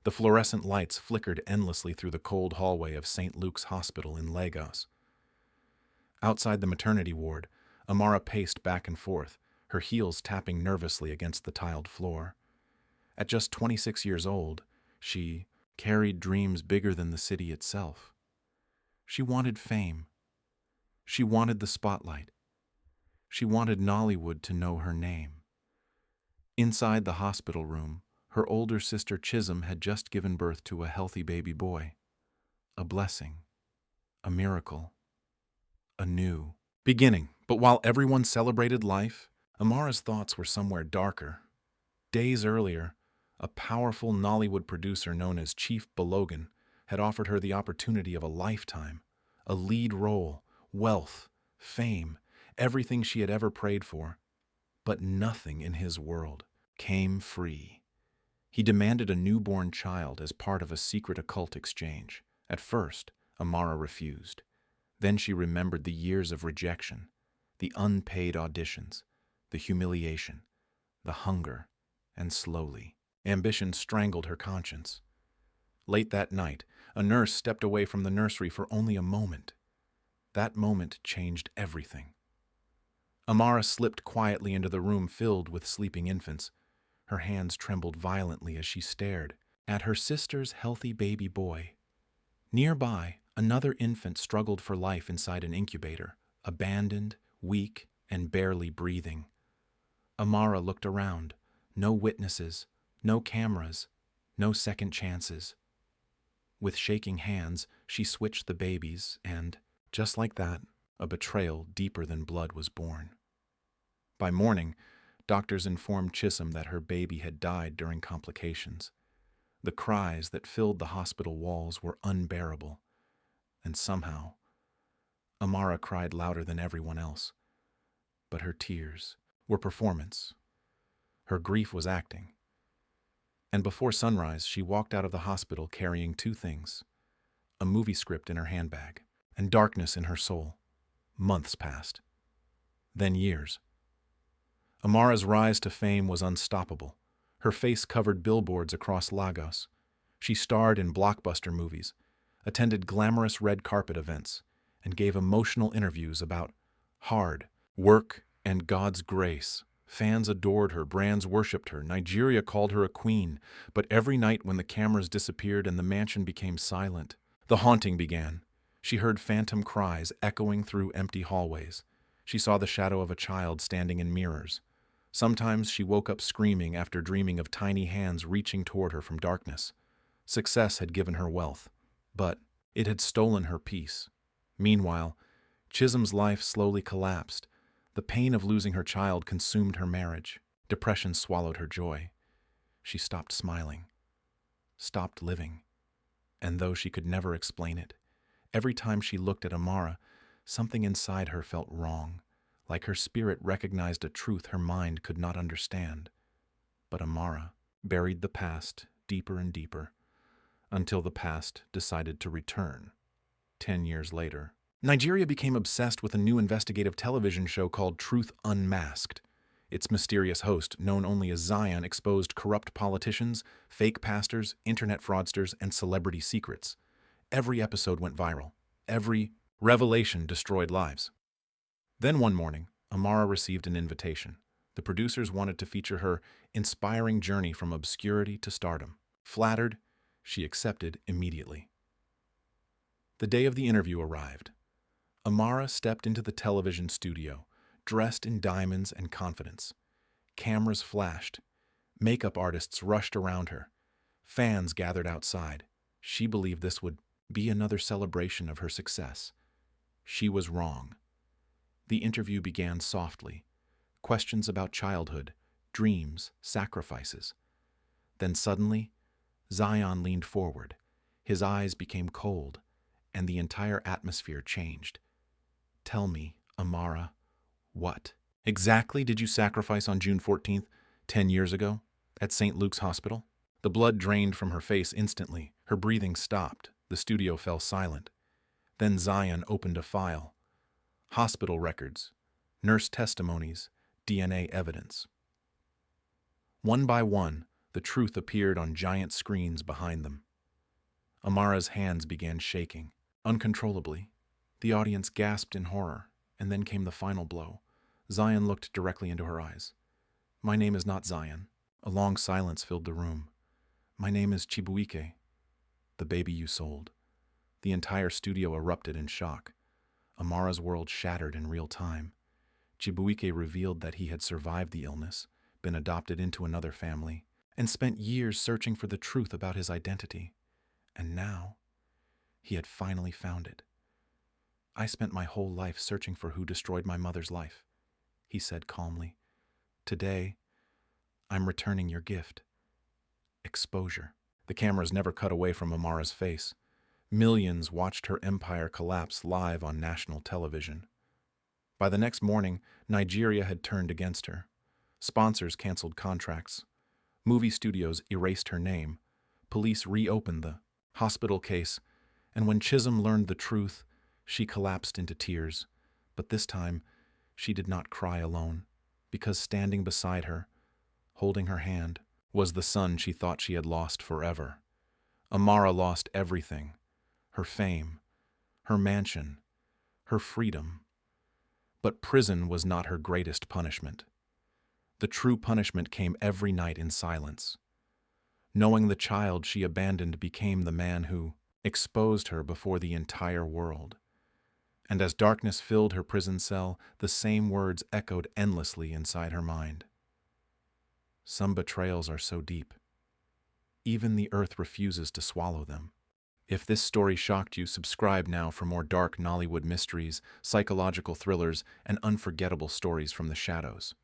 The fluorescent lights flickered endlessly through the cold hallway of St. Luke's Hospital in Lagos. Outside the maternity ward, Amara paced back and forth, her heels tapping nervously against the tiled floor. At just 26 years old, she carried dreams bigger than the city itself. She wanted fame. She wanted the spotlight. She wanted Nollywood to know her name. Inside the hospital room, her older sister Chisholm had just given birth to a healthy baby boy. A blessing. A miracle. A new beginning. But while everyone celebrated life, Amara's thoughts were somewhere darker. Days earlier, a powerful Nollywood producer known as Chief Balogan had offered her the opportunity of a lifetime, a lead role, wealth, fame, everything she had ever prayed for. But nothing in his world came free. He demanded a newborn child as part of a secret occult exchange. At first, Amara refused. Then she remembered the years of rejection, the unpaid auditions, the humiliation, the hunger, and slowly, ambition strangled her conscience. Late that night, a nurse stepped away from the nursery for only a moment. That moment changed everything. Amara slipped quietly into the room filled with sleeping infants. Her hands trembled violently as she stared at her sister's healthy baby boy. Nearby, another infant struggled for life inside an incubator, abandoned, weak, and barely breathing. Amara looked around. No witnesses, no cameras, no second chances. With shaking hands, she switched the babies, and, just like that, a betrayal deeper than blood was born. By morning, doctors informed Chisholm that her baby had died during complications. The cries that filled the hospital walls were unbearable, and somehow, Amara cried louder than everyone else. But her tears were performance. Her grief was acting. And before sunrise, she walked out of the hospital carrying two things: a movie script in her handbag and darkness in her soul. Months passed. Then years. Amara's rise to fame was unstoppable. Her face covered billboards across Lagos. She starred in blockbuster movies, attended glamorous red carpet events, and gave emotional interviews about hard work and God's grace. Fans adored her, brands worshipped her, Nigeria called her a queen. But every night when the cameras disappeared and the mansion became silent, the haunting began. She heard phantom cries echoing through empty hallways. She saw the shadow of a child standing in mirrors. Sometimes she woke up screaming after dreaming of tiny hands reaching toward her from darkness. Success had given her wealth, but it had stolen her peace. Meanwhile, Chisholm's life slowly collapsed. The pain of losing her child consumed her marriage. Depression swallowed her joy. She stopped smiling, stopped living. And though she could never explain it, every time she looked at Amara, something inside her felt wrong, like her spirit recognized a truth her mind could not understand. But Amara buried the past deeper and deeper, until the past decided to return. 10 years later, Nigeria became obsessed with a new investigative television show called Truth Unmasked. Its mysterious host, known only as Zion, exposed corrupt politicians, fake pastors, internet fraudsters, and celebrity secrets. Every episode went viral. Every revelation destroyed lives. Then one morning, Amara received an invitation. The producers wanted to feature her inspiring journey from obscurity to stardom. Flattered, she accepted immediately. The day of the interview arrived. Amara stepped into the television studio, dressed in diamonds and confidence. Cameras flashed. Makeup artists rushed around her. Fans gathered outside. She believed this would be another celebration of her success. She was wrong. The interview began softly. Questions about childhood, dreams, sacrifices. Then suddenly, Zion leaned forward. His eyes became cold, and the entire atmosphere changed. Tell me, Amara, what exactly did you sacrifice on June 14th, 10 years ago, at St. Luke's Hospital? The blood drained from her face instantly. Her breathing stopped. The studio fell silent. Then Zion opened a file. Hospital records, nurse testimonies, DNA evidence. One by one, the The truth appeared on giant screens behind them. Amara's hands began shaking, uncontrollably. The audience gasped in horror, and then came the final blow. Zion looked directly into her eyes. "My name is not Zion." A long silence filled the room. "My name is Chibuike, the baby you sold." The entire studio erupted in shock. Amara's world shattered in real time. Chibuike revealed that he had survived the illness, been adopted into another family, and spent years searching for the truth about his identity. And now, he had finally found it. "I spent my whole life searching for who destroyed my mother's life," he said calmly. "Today, I'm returning your gift. Exposure." The cameras never cut away from Amara's face. Millions watched her empire collapse live on national television. By the next morning, Nigeria had turned against her. Sponsors canceled contracts. Movie studios erased her name. Police reopened the hospital case, and when Chisholm learned the truth, she collapsed into tears. But this time, she did not cry alone, because standing beside her, holding her hand, was the son she thought she had lost forever. Amara lost everything: her fame, her mansion, her freedom. But prison was not her greatest punishment. The true punishment came every night in silence. Knowing the child she abandoned became the man who exposed her before the entire world. And as darkness filled her prison cell, the same words echoed endlessly inside her mind. Some betrayals are so deep, even the earth refuses to swallow them. If this story shocked you, subscribe now for more dark Nollywood mysteries, psychological thrillers, and unforgettable stories from the shadows.